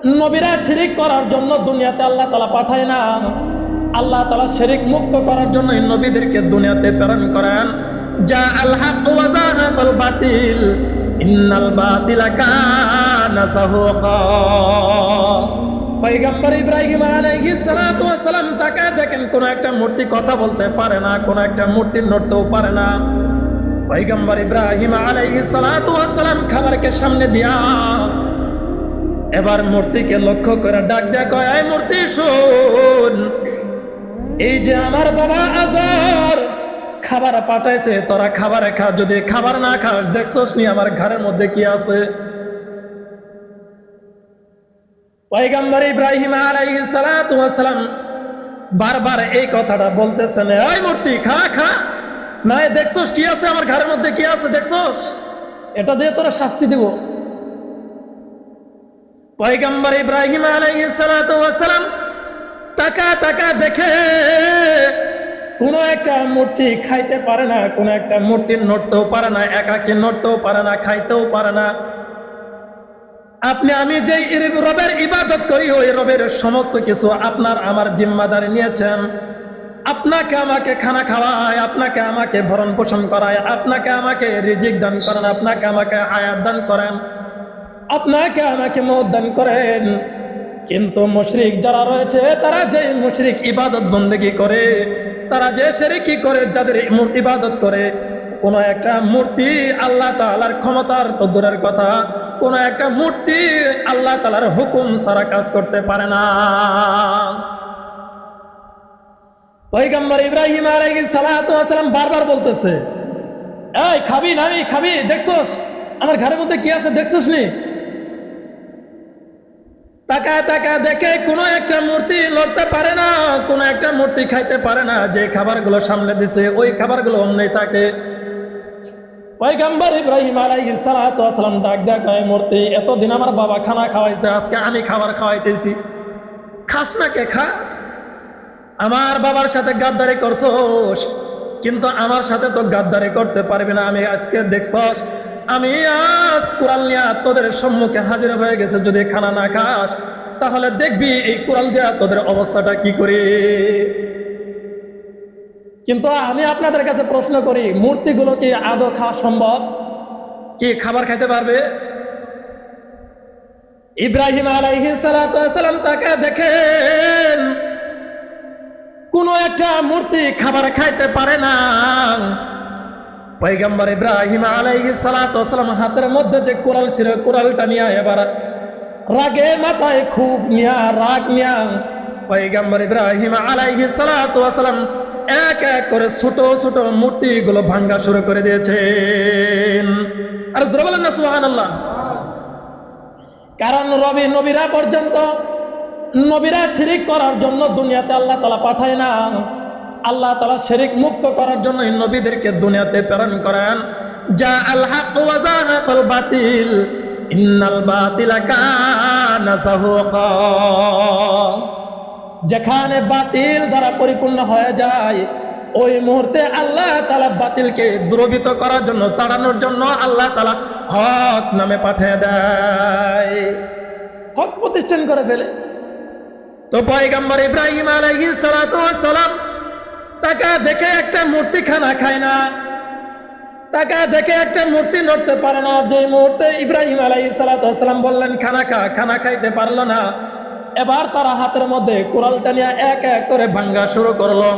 নবীরা শিরিক করার জন্য দুনিয়াতে আল্লাহ তাআলা পাঠায় না। আল্লাহ তাআলা শিরিক মুক্ত করার জন্য নবীদেরকে দুনিয়াতে প্রেরণ করেন। যা আল হক ওয়া যাহাকাল বাতিল ইন্নাল বাতিলা কানা যাহুকা। পয়গম্বর ইব্রাহিম আলাইহিস সালাতু ওয়াস সালাম তাকে দেখেন, কোন একটা মূর্তি কথা বলতে পারে না, কোন একটা মূর্তি নড়তেও পারে না। পয়গম্বর ইব্রাহিম আলাইহিস সালাতু ওয়াস সালাম খাবারকে সামনে দিয়া এবার মূর্তিকে লক্ষ্য করে ডাক দেয়া কয়, এই মূর্তি শোন, এই যে আমার বাবা আজার খাবার পাঠাইছে, তোরা খাবারে খা, যদি খাবার না খাস দেখছস নি আমার ঘরের মধ্যে কি আছে। পয়গম্বর ইব্রাহিম আলাইহিস সালাতু ওয়াস সালাম বারবার এই কথাটা বলতেছেন, এই মূর্তি খা খা, না দেখছস কি আছে আমার ঘরের মধ্যে কি আছে দেখছস, এটা দিয়ে তোরা শাস্তি দিব। পয়গম্বর ইব্রাহিম আলাইহিস সালাতু ওয়াস সালাম তাকা তাকা দেখে কোন একটা মূর্তি খাইতে পারে না, কোন একটা মূর্তি নড়তেও পারে না, একাকে নড়তেও পারে না, খাইতেও পারে না। আপনি আমি যে রবের ইবাদত করি ওই রবের সমস্ত কিছু আপনার আমার জিম্মাদারি নিয়েছেন। আপনাকে আমাকে খানা খাওয়ায়, আপনাকে আমাকে ভরণ পোষণ করায়, আপনাকে আমাকে রিজিক দান করেন, আপনাকে আমাকে হায়াত দান করেন, আপনাকে আমাকে মওত দান করেন। কিন্তু মুশরিক যারা রয়েছে, তারা যে মুশরিক ইবাদত বন্দেগী করে, তারা যে শিরকি করে, যাদের ইবাদত করে, কোন একটা মূর্তি আল্লাহ তাআলার ক্ষমতার তো দূরের কথা, কোন একটা মূর্তি আল্লাহ তাআলার হুকুম ছাড়া কাজ করতে পারে না। পয়গম্বর ইব্রাহিম আলাইহিস সালাতু ওয়াস সালাম বারবার বলতেছে, এই খাবি না খাবি, দেখছস আমার ঘরের মধ্যে কি আছে দেখছস নি। তাকা তাকা দেখে কোনো একটা মূর্তি লড়তে পারে না, কোনো একটা মূর্তি খাইতে পারে না। যে খাবারগুলো সামনে দিছে ওই খাবারগুলো অমনি থাকে। পয়গম্বর ইব্রাহিম আলাইহিস সালাতু ওয়াস সালাম ডাক দেয়া কয়, মূর্তি এতদিন আমার বাবা খানা খাওয়াইছে, আজকে আমি খাবার খাওয়াইতেছি, খাস না কে খা। আমার বাবার সাথে গাদ্দারি করছস, কিন্তু আমার সাথে তো গাদ্দারি করতে পারবি না। আমি আজকে দেখছস আমি আজ কুড়াল নিয়ে তোদের সম্মুখে হাজির হয়ে গেছে, যদি খানা না খাস তাহলে দেখবি এই কুড়াল দেয়া তোদের অবস্থাটা কি করে। কিন্তু আমি আপনাদের কাছে প্রশ্ন করি, মূর্তিগুলো কি আদৌ খাওয়া সম্ভব? কি খাবার খাইতে পারবে? ইব্রাহিম আলাইহিস সালাতু ওয়াস সালাম তাকে দেখেন কোন একটা মূর্তি খাবার খাইতে পারে না। পয়গম্বর ইব্রাহিম আলাইহিস সালাতু ওয়াস সালাম হাতের মধ্যে যে কুড়াল ছিল, কুড়ালটা নিয়ে এবার রাগে মাথায় খুব নিয়া রাগ নিয়া পয়গম্বর ইব্রাহিম আলাইহিস সালাতু ওয়াস সালাম এক এক করে ছোট ছোট মূর্তিগুলো ভাঙা শুরু করে দিয়েছেন। আর জোরে বলেন না সুবহানাল্লাহ। কারণ নবীরা পর্যন্ত নবীরা শিরিক করার জন্য দুনিয়াতে আল্লাহ তাআলা পাঠায় না। আল্লাহ তাআলা শিরিক মুক্ত করার জন্য নবীদেরকে দুনিয়াতে প্রেরণ করেন। যা আল হক ওয়া যাহাকাল বাতিল ইন্নাল বাতিলা কানা যাহুকা। যেখানে বাতিল দ্বারা পরিপূর্ণ হয়ে যায় ওই মুহূর্তে আল্লাহ তাআলা বাতিলকে দ্রবীত করার জন্য, তাড়ানোর জন্য আল্লাহ তাআলা হক নামে পাঠিয়ে দেয়, হক প্রতিষ্ঠান করে ফেলে। তো পয়গম্বর ইব্রাহিম আলাইহিস সালাতু ওয়াস সালাম তাকে দেখে একটা মূর্তি খানা খায় না, তাকে দেখে একটা মূর্তি নড়তে পারে না। যে মুহূর্তে ইব্রাহিম আলাইহিস সালাতু ওয়াস সালাম বললেন খানা খা, খানা খাইতে পারলো না। এবার তারা হাতের মধ্যে কুড়ালটা নিয়ে এক এক করে ভাঙ্গা শুরু করলো।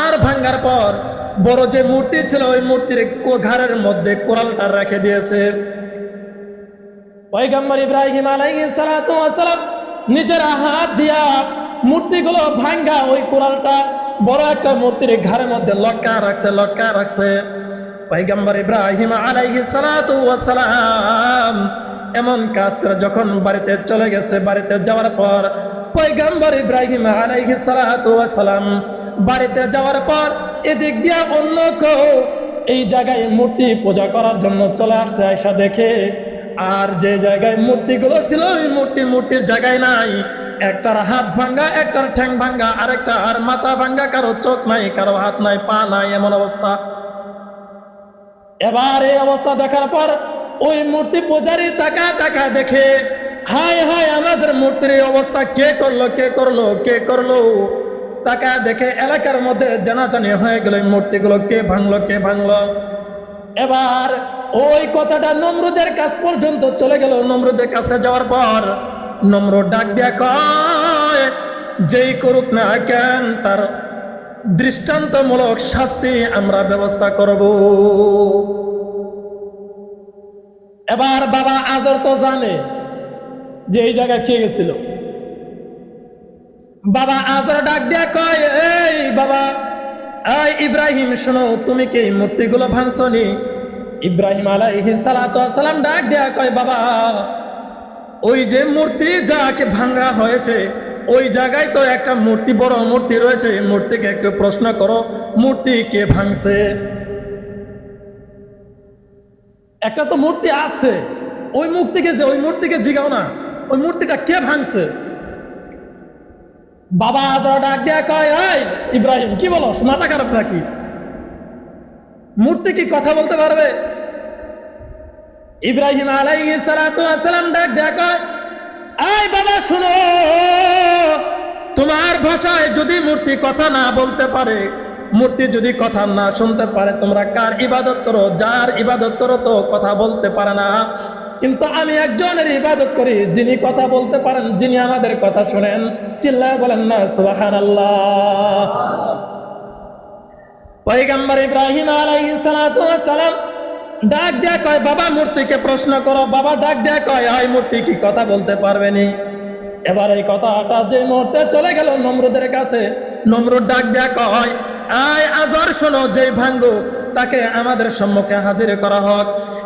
আর ভাঙ্গার পর বড় যে মূর্তি ছিল ওই মূর্তির ঘাড়ের মধ্যে কুড়ালটা রেখে দিয়েছে। পয়গম্বর ইব্রাহিম আলাইহিস সালাতু ওয়াস সালাম নিজের হাত দিয়া মূর্তিগুলো ভাঙ্গা ওই কুড়ালটা বড় একটা মূর্তির ঘাড়ের মধ্যে লটকা রাখছে। পয়গম্বর ইব্রাহিম আলাইহিস সালাতু ওয়াস সালাম এমন কাজ করে যখন বাড়িতে চলে গেছে, বাড়িতে যাওয়ার পর পয়গম্বর ইব্রাহিম আলাইহিস সালাতু ওয়াস সালাম বাড়িতে যাওয়ার পর এদিক দিয়া অন্য কেউ এই জায়গায় মূর্তি পূজা করার জন্য চলে আসছে। আয়সা দেখে আর যে জায়গায় মূর্তিগুলো ছিল ওই মূর্তির জায়গায় নাই। একটার হাত ভাঙ্গা, একটার ঠ্যাং ভাঙ্গা, আরেকটা আর মাথা ভাঙ্গা, কারো চোখ নাই, কারো হাত নাই, পা নাই, এমন অবস্থা। এবার এই অবস্থা দেখার পর ওই মূর্তি পূজারী তাকা দেখে হায় হায় আমাদের মূর্তির এই অবস্থা কে করলো, কে করলো, কে করলো? তাকে দেখে এলাকার মধ্যে জানাজানি হয়ে গেল মূর্তিগুলো কে ভাঙলো, কে ভাঙলো। এবার ওই কথাটা নমরুদের কাছ পর্যন্ত চলে গেল। নমরুদের কাছে যাওয়ার পর নমরুদ ডাক দিয়া কয়, যেই করুক না কেন তার দৃষ্টান্তমূলক শাস্তি আমরা ব্যবস্থা করব। এবার বাবা আজর তো জানে যে এই জায়গায় কে গেছিল। বাবা আজর ডাক দিয়া কয়, এই বাবা, এই ইব্রাহিম শোনো, তুমি কি এই মূর্তিগুলো ভাঙছনি? ইব্রাহিম আলাইহিস সালাতু ওয়াস সালাম ডাক দিয়া কয়, বাবা, ওই যে মূর্তি যাকে ভাঙা হয়েছে ওই জায়গায় তো একটা মূর্তি, বড় মূর্তি রয়েছে, মূর্তিকে একটু প্রশ্ন করো, মূর্তি কে ভাঙছে? একটা তো মূর্তি আছে, ওই মূর্তিকে জিগাও না, ওই মূর্তিটা কে ভাঙছে? বাবা আজর ডাক দিয়া কয়, এই ইব্রাহিম, কি বলো, মাথা খারাপ নাকি? মূর্তি কি কথা বলতে পারবে? ইব্রাহিম আলাইহিস সালাতু ওয়াস সালাম ডাক দিয়া কয়, এই বাবা শুনো, তোমার ভাষায় যদি মূর্তি কথা না বলতে পারে, মূর্তি যদি কথা না শুনতে পারে, তোমরা কার ইবাদত করো? যার ইবাদত করো তো কথা বলতে পারে না। কিন্তু আমি একজনের ইবাদত করি যিনি কথা বলতে পারেন, যিনি আমাদের কথা শুনেন। চিল্লায় বলেন না সুবহানাল্লাহ। পয়গম্বর ইব্রাহিম আলাইহিস সালাতু ওয়াস সালাম ডাক দেয়া কয়, বাবা মূর্তিকে প্রশ্ন করো। বাবা ডাক দেয়া কয়, এই মূর্তি কি কথা বলতে পারবে নি? এবার এই কথাটা যে মুহূর্তে চলে গেল নমরুদের কাছে, নমরুদ ডাক দেয়া কয়, এই আজর শোনো, যেই ভাঙ্গু তাকে আমাদের সম্মুখে হাজির করা হোক।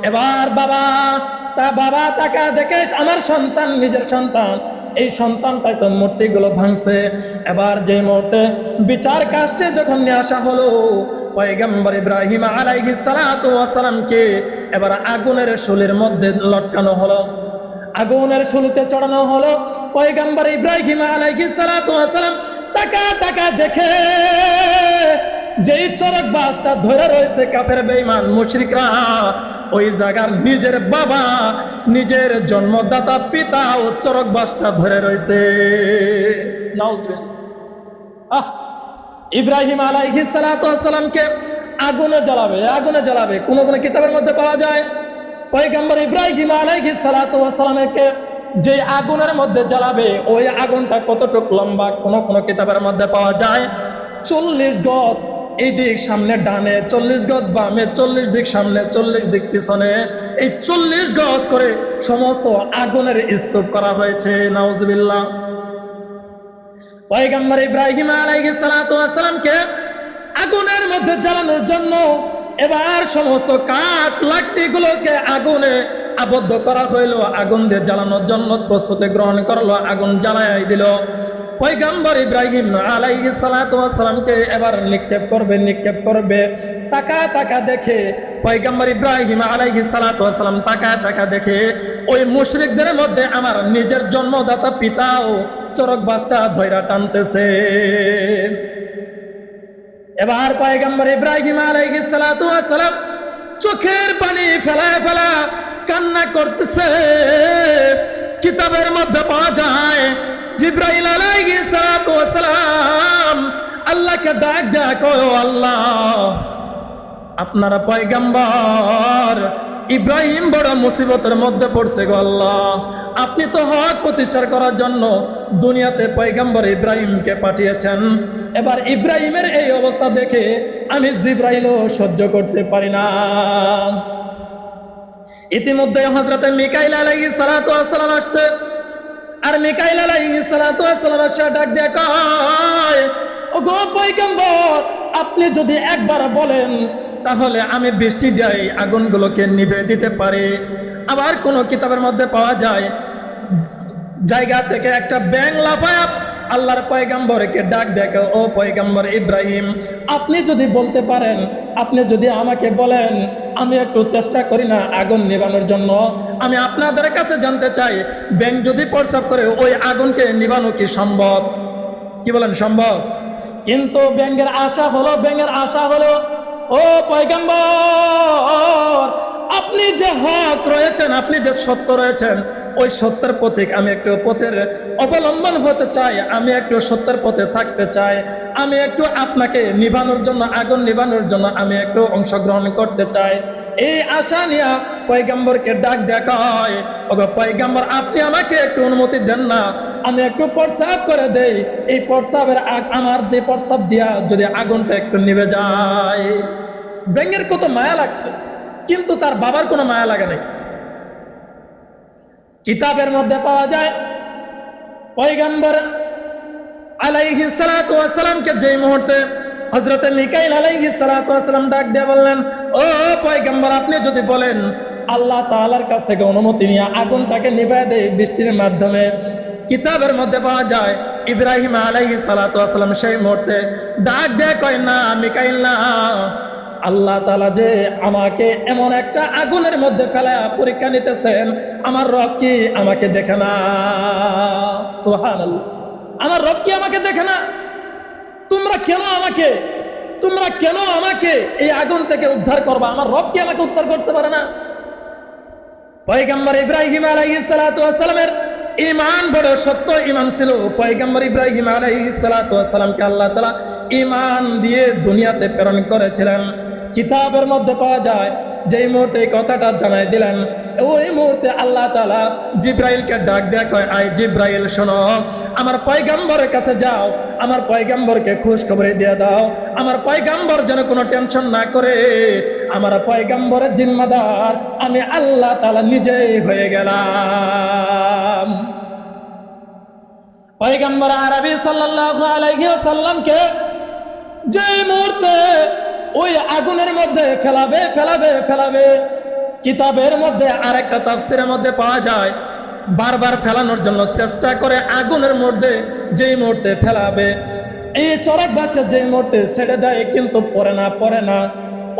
এবার বাবা তাকে দেখে, আমার সন্তান, নিজের সন্তান, এই সন্তানটাই তো মূর্তিগুলো ভাঙছে। এবার যে মুহূর্তে বিচার কাস্টে যখন নিয়ে আসা হলো পয়গম্বর ইব্রাহিম আলাইহিস সালাতু ওয়াস সালামকে, এবার আগুনের শুলির মধ্যে লটকানো হলো, আগুনের শুলিতে চড়ানো হলো। পয়গম্বর ইব্রাহিম আলাইহিস সালাতু ওয়াস সালাম তাকা দেখে যেই চরক বাসটা ধরে রয়েছে কাফের বেঈমান মুশরিকরা, ওই জায়গার নিজের বাবা, নিজের জন্মদাতা পিতা ও চরক বাসটা ধরে রয়েছে। নাউজুবিল্লাহ। ইব্রাহিম আলাইহিস সালাতু ওয়াস সালামকে আগুনে জ্বালাবে। কোন কিতাবের মধ্যে পাওয়া যায় পয়গম্বর ইব্রাহিম আলাইহিস সালাতু ওয়াস সালামকে যে আগুনের মধ্যে জ্বালাবে, ওই আগুনটা কতটুকু লম্বা কোন কিতাবের মধ্যে পাওয়া যায় 40 গজ এই দিক সামনে ডানে, 40 গজ বামে, 40 দিক সামনে, 40 দিক পিছনে, এই 40 গজ করে সমস্ত আগুনের স্তূপ করা হয়েছে। নাউজুবিল্লাহ। পয়গম্বর ইব্রাহিম আলাইহিস সালাতু ওয়াস সালামকে আগুনের মধ্যে জ্বালানোর জন্য এবার সমস্ত কাঠ লাকড়িগুলোকে আগুনে আবদ্ধ করা হইল, আগুন দিয়ে জ্বালানোর জন্য প্রস্তুতি গ্রহণ করলো, আগুন জ্বালাই দিল। পয়গম্বর ইব্রাহিম আলাইহিস সালাতু ওয়াস সালামকে এবার নিক্ষেপ করবে। তাকা দেখে পয়গম্বর ইব্রাহিম আলাইহিস সালাতু ওয়াস সালাম তাকা দেখে ওই মুশরিকদের মধ্যে আমার নিজের জন্মদাতা পিতাও চরক বাসটা ধইরা টানতেছে। এবার পয়গম্বর ইব্রাহিম আলাইহিস সালাতু ওয়াস সালাম চোখের পানি ফেলা কান্না করতেছে। কিতাবের মধ্যে পাওয়া যায় জিবরাইল আলাইহিস সালাতু ওয়াস সালাম আল্লাহকে ডাক দেয়া কয়, আল্লাহ, আপনারা পয়গম্বর ইব্রাহিম বড় মুসিবতের মধ্যে পড়ছে গো আল্লাহ, আপনি তো হক প্রতিষ্ঠা করার জন্য দুনিয়াতে পয়গম্বর ইব্রাহিমকে পাঠিয়েছেন। এবার ইব্রাহিমের এই অবস্থা দেখে আমি জিবরাইলও সহ্য করতে পারি না। ইতিমধ্যে হযরতে মিকাইল আলাইহিস সালাতু ওয়াস সালাম আসছে, আর মিকাইল আলাইহিস সালাতু ওয়াস সালাম আসে ডাক দিয়ে কয়, ওগো পয়গম্বর, আপনি যদি একবার বলেন তাহলে আমি বৃষ্টি দিয়ে আগুনগুলোকে নিভে দিতে পারি। আবার কোন কিতাবের মধ্যে পাওয়া যায় জায়গা থেকে একটা ব্যাঙ লাফায় আল্লাহর পয়গম্বরকে ডাক দেখে, ও পয়গম্বর ইব্রাহিম, আপনি যদি বলতে পারেন, আপনি যদি আমাকে বলেন, আমি একটু চেষ্টা করি না আগুন নিভানোর জন্য। আমি আপনাদের কাছে জানতে চাই, ব্যাঙ যদি প্রস্রাব করে ওই আগুনকে নিভানো কি সম্ভব? কি বলেন, সম্ভব? কিন্তু ব্যাঙের আশা হলো ও পয়গম্বর, আপনি যে হক রয়েছেন, আপনি যে সত্য রয়েছেন, ওই সত্যের পথিক, আমি একটু পথের অবলম্বন হতে চাই, আমি একটু সত্যের পথে থাকতে চাই, আমি একটু আপনাকে নিভানোর জন্য, আগুন নিভানোর জন্য আমি একটু অংশগ্রহণ করতে চাই। এই আশা নিয়ে পয়গম্বরকে ডাক দেখা হয়, ওগো পয়গম্বর আপনি আমাকে একটু অনুমতি দেন না, আমি একটু প্রস্রাব করে দেই, এই প্রস্রাবের আমার দিয়ে প্রস্রাব দিয়া যদি আগুনটা একটু নিভে যায়। ব্যাঙের কত মায়া লাগছে, কিন্তু তার বাবার কোনো মায়া লাগে নাই। কিতাবের মধ্যে পাওয়া যায় পয়গম্বর আলাইহিস সালাতু ওয়াস সালামকে যেই মুহূর্তে হযরতে মিকাইল আলাইহিস সালাতু ওয়াস সালাম ডাক দিয়ে বললেন, ও পয়গম্বর আপনি যদি বলেন আল্লাহ তাআলার কাছ থেকে অনুমতি নিয়ে আগুনটাকে নিভায় দেয় বৃষ্টির মাধ্যমে। কিতাবের মধ্যে পাওয়া যায় ইব্রাহিম আলাইহিস সালাতু ওয়াস সালাম সেই মুহূর্তে ডাক দিয়ে কয়, না মিকাইল না, আল্লাহ তাআলা যে আমাকে এমন একটা আগুনের মধ্যে ফেলা পরীক্ষা নিতেছেন, আমার রব কি আমাকে দেখে না? সুবহানাল্লাহ, আমার রব কি আমাকে দেখে না? তোমরা কেন আমাকে এই আগুন থেকে উদ্ধার করবা? আমার রব কি আমাকে উদ্ধার করতে পারে না? পয়গম্বর ইব্রাহিম আলাইহিস সালাতু ওয়াস সালামের ঈমান বড় সত্য ঈমান ছিল। পয়গম্বর ইব্রাহিম আলাইহিস সালাতু ওয়াস সালামকে আল্লাহ তাআলা ঈমান দিয়ে দুনিয়াতে প্রেরণ করেছিলেন। কিতাবের মধ্যে পাওয়া যায় যেই মুহূর্তে এই কথাটা জানাই দিলেন, ওই মুহূর্তে আল্লাহ তাআলা জিব্রাইলকে ডাক দেয়া কয়, আয় জিব্রাইল শোনো, আমার পয়গম্বরের কাছে যাও, আমার পয়গম্বরকে খুশ খবর দিয়ে দাও, আমার পয়গম্বর যেন কোনো টেনশন না করে, আমার পয়গম্বরের জিম্মাদার আমি আল্লাহ তাআলা নিজেই হয়ে গেলাম। পয়গম্বর আরবি সাল্লাল্লাহু আলাইহি ওয়াসাল্লামকে যেই মুহূর্তে ওই আগুনের মধ্যে ফেলাবে, কিতাবের মধ্যে আরেকটা তাফসীরের মধ্যে পাওয়া যায় বারবার ফেলানোর জন্য চেষ্টা করে, আগুনের মধ্যে যেই মুহূর্তে ফেলাবে, এই চড়ক বাসটা যেই মুহূর্তে ছেড়ে দেয় কিন্তু পড়ে না,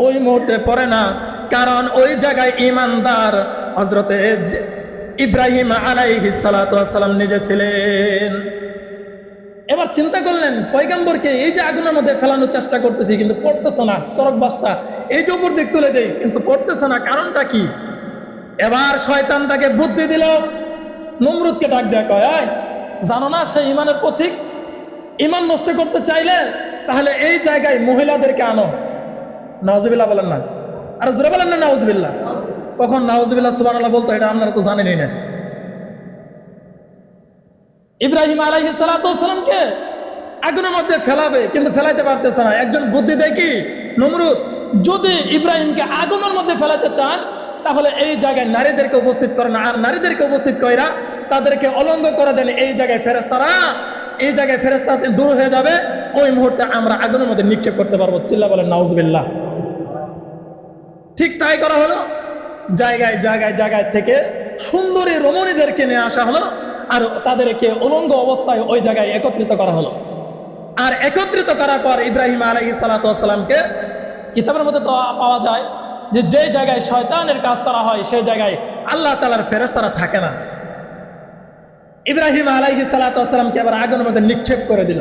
ওই মুহূর্তে পড়ে না, কারণ ওই জায়গায় ঈমানদার হযরতে ইব্রাহিম আলাইহিস সালাতু ওয়াস সালাম নিজে ছিলেন। এবার চিন্তা করলেন পয়গম্বরকে এই যে আগুনের মধ্যে ফেলানোর চেষ্টা করতেছি কিন্তু পড়তেছে না, চরক বাসটা এই যে উপর দিক তুলে দেই কিন্তু পড়তেছে না, কারণটা কি? এবার শয়তান তাকে বুদ্ধি দিল, নমরুদকে ডাক দেয়া কয়, আয় জানো না সে ঈমানের পথিক, ঈমান নষ্ট করতে চাইলে তাহলে এই জায়গায় মহিলাদেরকে আনো। নাউজুবিল্লাহ বলেন না, আর জোরে বলেন না নাউজুবিল্লাহ। কখন নাউজুবিল্লাহ সুবহানাল্লাহ বলতো এটা আপনারা তো জানেনই না। ইব্রাহিম আলাইহিস সালাতু ওয়াস সালামকে আগুনের মধ্যে ফেলাবে কিন্তু ফেলাইতে পারতেছে না। একজন বুদ্ধি দেয় কি, নমরুদ, যদি ইব্রাহিমকে আগুনের মধ্যে ফেলাতে চান তাহলে এই জায়গায় নারীদেরকে উপস্থিত করেন, আর নারীদেরকে উপস্থিত কইরা তাদেরকে অলঙ্গ করে দেন, এই জায়গায় ফেরেশতা দূর হয়ে যাবে, ওই মুহূর্তে আমরা আগুনের মধ্যে নিক্ষেপ করতে পারবো। চিল্লা বলেন নাউজুবিল্লাহ। ঠিক তাই করা হলো, জায়গায় থেকে সুন্দরী রমণীদেরকে নিয়ে আসা হলো, আর তাদেরকে উলঙ্গ অবস্থায় ওই জায়গায় একত্রিত করা হলো। আর একত্রিত করার পর ইব্রাহিম আলাইহিস সালাতু ওয়াস সালামকে কিতাবের মধ্যে তো পাওয়া যায় যে যে জায়গায় শয়তানের কাজ করা হয় সেই জায়গায় আল্লাহ তাআলার ফেরেশতারা থাকে না। ইব্রাহিম আলাইহিস সালাতু ওয়াস সালামকে আবার আগুনের মধ্যে নিক্ষেপ করে দিল।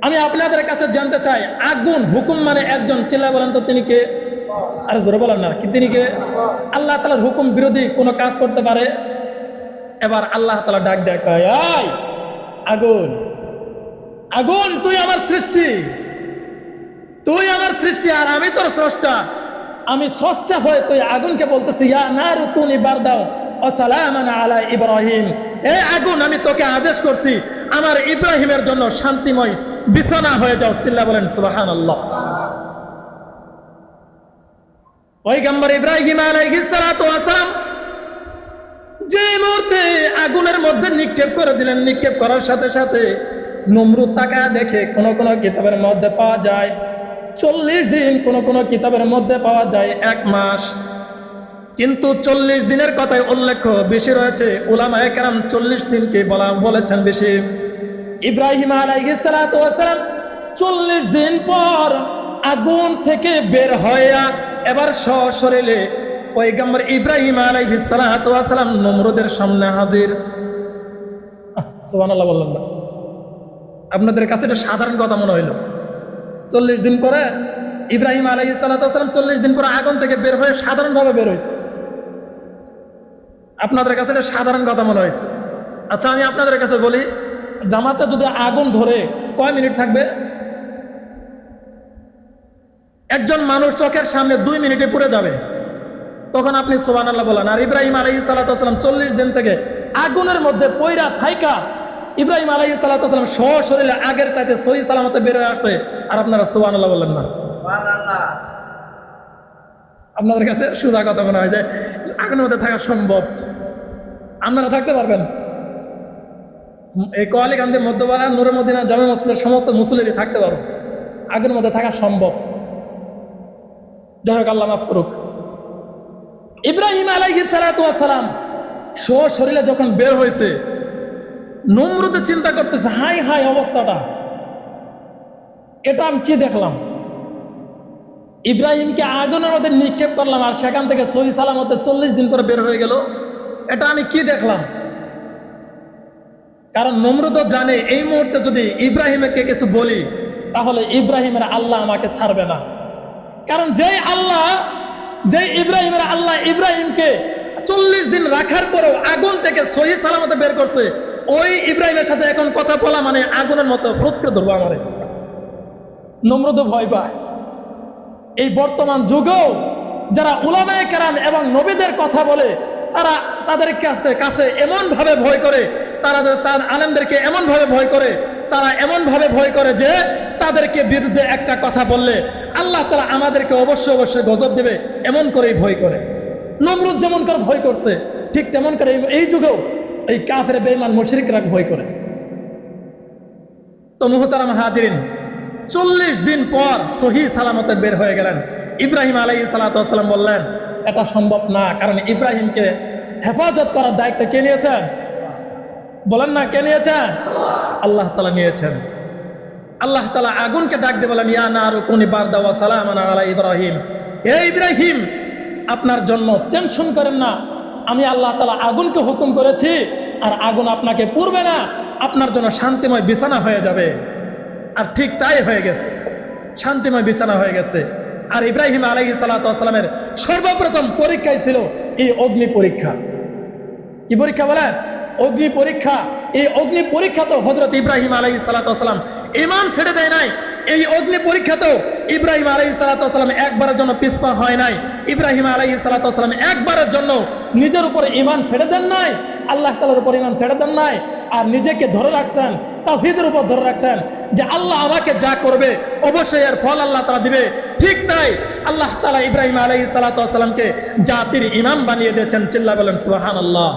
আমি আপনাদের কাছে জানতে চাই, আগুন হুকুম মানে একজন, চিল্লা বলেন তো তিনি কে? আরে জোরে বলেন না, কি তিনি কে? আল্লাহ তাআলার হুকুম বিরোধী কোনো কাজ করতে পারে? এবার আল্লাহ তাআলা ডাক দেয়, আয় আগুন, তুই আমার সৃষ্টি আর আমি তোর স্রষ্টা। আমি স্রষ্টা হয়ে তুই আগুনকে বলতেছি, ইয়া নারু কুনি বারদাও ওয়া সালামান আলা ইব্রাহিম, এ আগুন আমি তোকে আদেশ করছি আমার ইব্রাহিমের জন্য শান্তিময় বিছানা হয়ে যাও। চিল্লা বলেন সুবহানাল্লাহ। পয়গম্বর ইব্রাহিম আলাইহিস সালাতু ওয়াস সালাম যে মুহূর্তে আগুনের মধ্যে নিক্ষেপ করে দিলেন, নিক্ষেপ করার সাথে সাথে নমরুদ তাকায় দেখে কোন কিতাবের মধ্যে পাওয়া যায় 40 দিন, কোন কিতাবের মধ্যে পাওয়া যায় 1 মাস, কিন্তু 40 দিনের কথাই উল্লেখ বেশি রয়েছে। উলামায়ে কেরাম 40 দিনকে বলেছেন বেশি। ইব্রাহিম আলাইহিস সালাতু ওয়াস সালাম 40 দিন পর আগুন থেকে বের হইয়া এবার সশরীরে পয়গম্বর ইব্রাহিম আলাইহিস সালাতু ওয়াস সালাম নমরুদের সামনে হাজির। সুবহানাল্লাহ বললেন না? আপনাদের কাছে এটা সাধারণ কথা মনে হইল। 40 দিন পরে ইব্রাহিম আলাইহিস সালাতু ওয়াস সালাম 40 দিন পরে আগুন থেকে বের হয়ে সাধারণভাবে বের হয়েছে। আপনাদের কাছে এটা সাধারণ কথা মনে হয়েছে। আচ্ছা, আমি আপনাদের কাছে বলি, জামাতে যদি আগুন ধরে কয় মিনিট থাকবে? একজন মানুষ চোখের সামনে 2 মিনিটে পুড়ে যাবে, তখন আপনি সুবহানাল্লাহ বলেন। আর ইব্রাহিম আলাইহিস সালাতু ওয়াস সালাম 40 দিন থেকে আগুনের মধ্যে পয়রা থাইকা ইব্রাহিম আলাইহিস সালাতু ওয়াস সালাম সশরীরে আগের চাইতে সহি সালামতে বের হয়ে আসছে, আর আপনারা সুবহানাল্লাহ বলেন না। সুবহানাল্লাহ। আপনাদের কাছে সোজা কথা মনে হয় যে আগুনের মধ্যে থাকা সম্ভব, আপনারা থাকতে পারবেন? এই কোয়ালিকান্দি মধ্যপাড়া নূরে মদিনা জামে মসজিদের সমস্ত মুসল্লিরা থাকতে পারো, আগুনের মধ্যে থাকা সম্ভব। যাই হোক, আল্লাহ মাফ করুক। ইব্রাহিম আলাইহিস সালাতু ওয়াস সালাম সশরীরে যখন বের হয়েছে, নমরুদ চিন্তা করতেছে, হাই হাই অবস্থাটা, এটা আমি কি দেখলাম? ইব্রাহিমকে আগুনের মধ্যে নিক্ষেপ করলাম, আর সেখান থেকে সহি সালামতে 40 দিন পরে বের হয়ে গেল, এটা আমি কি দেখলাম? কারণ নমরুদ জানে এই মুহূর্তে যদি ইব্রাহিমকে কিছু বলি, তাহলে ইব্রাহিমের আল্লাহ আমাকে ছাড়বে না। কারণ যেই ইব্রাহিমের আল্লাহ ইব্রাহিমকে 40 দিন রাখার পরেও আগুন থেকে সহি সালামতে বের করছে, ওই ইব্রাহিমের সাথে এখন কথা বলা মানে আগুনের মতো প্রত্যক্ষ ধরবো আমারে। নমরুদ ভয় পায়। এই বর্তমান যুগেও যারা উলামায়ে কেরাম এবং নবীদের কথা বলে, তারা তাদের কাছে এমন ভাবে ভয় করে, তার আলেমদেরকে এমন ভাবে ভয় করে, তারা এমন ভাবে ভয় করে যে তাদেরকে বিরুদ্ধে একটা কথা বললে আল্লাহ তাআলা আমাদেরকে অবশ্যই অবশ্যই গজব দেবে, এমন করেই ভয় করে। নমরুদ যেমন করে ভয় করছে, ঠিক তেমন করে এই যুগেও এই কাফের বেঈমান মুশরিকরা ভয় করে। তো মুহতারাম হাজিরিন, 40 দিন পর সহি সালামতে বের হয়ে গেলেন। ইব্রাহিম আলাইহিস সালাতু ওয়াস সালাম বললেন এটা সম্ভব না, কারণ ইব্রাহিমকে হেফাজত করার দায়িত্ব কে নিয়েছেন? বলেন না, কে নিয়েছেন? আল্লাহ তাআলা নিয়েছেন। আল্লাহ তাআলা আগুনকে ডাক দিয়ে বলেন, ইয়া নারু কুনি বারদা ওয়া সালামান আলা ইব্রাহিম। হে ইব্রাহিম, আপনার জন্য টেনশন করেন না, আমি আল্লাহ তাআলা আগুনকে হুকুম করেছি, আর আগুন আপনাকে পুড়বে না, আপনার জন্য শান্তিময় বিছানা হয়ে যাবে। আর ঠিক তাই হয়ে গেছে, শান্তিময় বিছানা হয়ে গেছে। আর ইব্রাহিম আলাইহিস সালাতু ওয়াস সালামের সর্বপ্রথম পরীক্ষাই ছিল এই অগ্নি পরীক্ষা। কি পরীক্ষা বলেন? অগ্নি পরীক্ষা। এই অগ্নি পরীক্ষা তো হযরত ইব্রাহিম আলাইহিস সালাতু ওয়াস সালাম ঈমান ছেড়ে দেয় নাই। এই অগ্নি পরীক্ষাতেও ইব্রাহিম আলাইহিস সালাতু ওয়াস সালাম একবারের জন্য পিছপা হয় নাই। ইব্রাহিম আলাইহিস সালাতু ওয়াস সালাম একবারের জন্য নিজের উপর ঈমান ছেড়ে দেন নাই, আল্লাহ তাআলার উপর ঈমান ছেড়ে দেন নাই, আর নিজেকে ধরে রাখছেন, তাওহীদের উপর ধরে রাখছেন যে আল্লাহ আমাকে যা করবে অবশ্যই এর ফল আল্লাহ তাআলা দিবে। ঠিক তাই আল্লাহ তাআলা ইব্রাহিম আলাইহিস সালাতু ওয়াস সালামকে জাতির ইমাম বানিয়ে দিয়েছেন। চিল্লা বলেন সুবহানাল্লাহ।